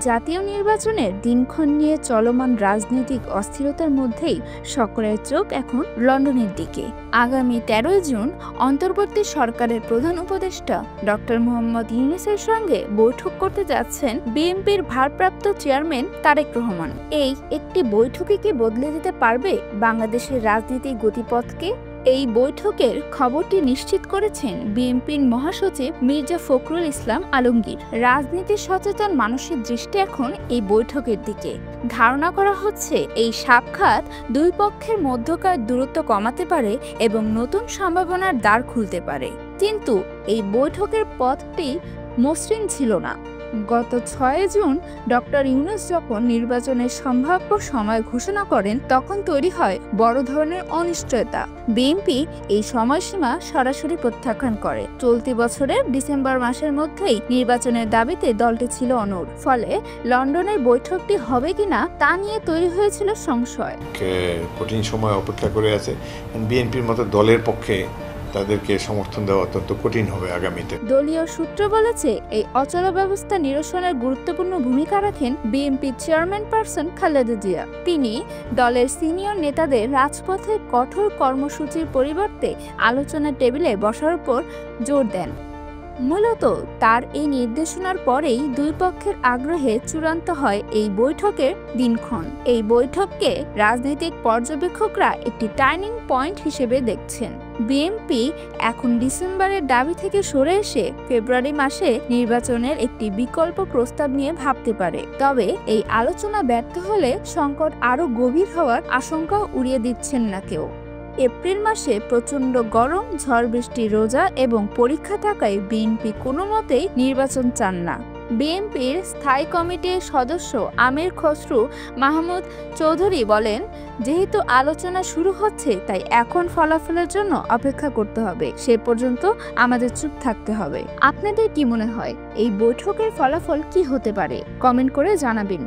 জাতীয় নির্বাচনের দিনক্ষণ নিয়ে চলমান রাজনৈতিক অস্থিরতার মধ্যেই সকলের চোখ এখন লন্ডনের দিকে। আগামী ১৩ জুন অন্তর্বর্তী সরকারের প্রধান উপদেষ্টা ডক্টর মোহাম্মদ ইউনূসের সঙ্গে বৈঠক করতে যাচ্ছেন বিএনপির ভারপ্রাপ্ত চেয়ারম্যান তারেক রহমান। এই একটি বৈঠকে কি বদলে দিতে পারবে বাংলাদেশের রাজনীতিক গতিপথকে? এই বৈঠকের খবরটি নিশ্চিত করেছেন বিএনপির মহাসচিব মির্জা ফখরুল ইসলাম আলমগীর। রাজনীতি সচেতন মানুষের দৃষ্টি এখন এই বৈঠকের দিকে। ধারণা করা হচ্ছে এই সাক্ষাৎ দুই পক্ষের মধ্যকার দূরত্ব কমাতে পারে এবং নতুন সম্ভাবনার দ্বার খুলতে পারে। কিন্তু এই বৈঠকের পথটি মসৃণ ছিল না। গত ৬ জুন ডক্টর ইউনূস যখন নির্বাচনের সম্ভাব্য সময় ঘোষণা করেন, তখন তৈরি হয় বড় ধরনের অনিশ্চয়তা। বিএনপি এই সময়সীমা সরাসরি প্রত্যাখ্যান করে। চলতি বছরের ডিসেম্বর মাসের মধ্যেই নির্বাচনের দাবিতে দলটি ছিল অনড়। ফলে লন্ডনের বৈঠকটি হবে কিনা তা নিয়ে তৈরি হয়েছিল সংশয়। কঠিন সময় অপেক্ষা করে আছে। বিএনপির মতো দলের পক্ষে তাদেরকে সমর্থন দেওয়া অত্যন্ত কঠিন হবে আগামীতে। দলীয় সূত্র বলেছে, এই অচলাবস্থা নিরসনের গুরুত্বপূর্ণ ভূমিকা রাখেন BNP chairman person Khaleda Zia. তিনি দলের সিনিয়র নেতাদের রাজপথে কঠোর কর্মসূচির পরিবর্তে আলোচনার টেবিলে বসার উপর জোর দেন। মূলত তার এই নির্দেশনার পরেই দুই পক্ষের আগ্রহে চূড়ান্ত হয় এই বৈঠকের দিনক্ষণ। এই বৈঠককে রাজনৈতিক পর্যবেক্ষকরা একটি টার্নিং পয়েন্ট হিসেবে দেখছেন। বিএনপি এখন ডিসেম্বরের দাবি থেকে সরে এসে ফেব্রুয়ারি মাসে নির্বাচনের একটি বিকল্প প্রস্তাব নিয়ে ভাবতে পারে। তবে এই আলোচনা ব্যর্থ হলে সংকট আরও গভীর হওয়ার আশঙ্কা উড়িয়ে দিচ্ছেন না কেউ। এপ্রিল মাসে প্রচণ্ড গরম, ঝড় বৃষ্টি, রোজা এবং পরীক্ষা থাকায় বিএনপি কোনো মতেই নির্বাচন চান না। বিএনপির স্থায়ী কমিটির সদস্য আমির খসরু মাহমুদ চৌধুরী বলেন, যেহেতু আলোচনা শুরু হচ্ছে তাই এখন ফলাফলের জন্য অপেক্ষা করতে হবে। সে পর্যন্ত আমাদের চুপ থাকতে হবে। আপনাদের কি মনে হয় এই বৈঠকের ফলাফল কি হতে পারে? কমেন্ট করে জানাবেন।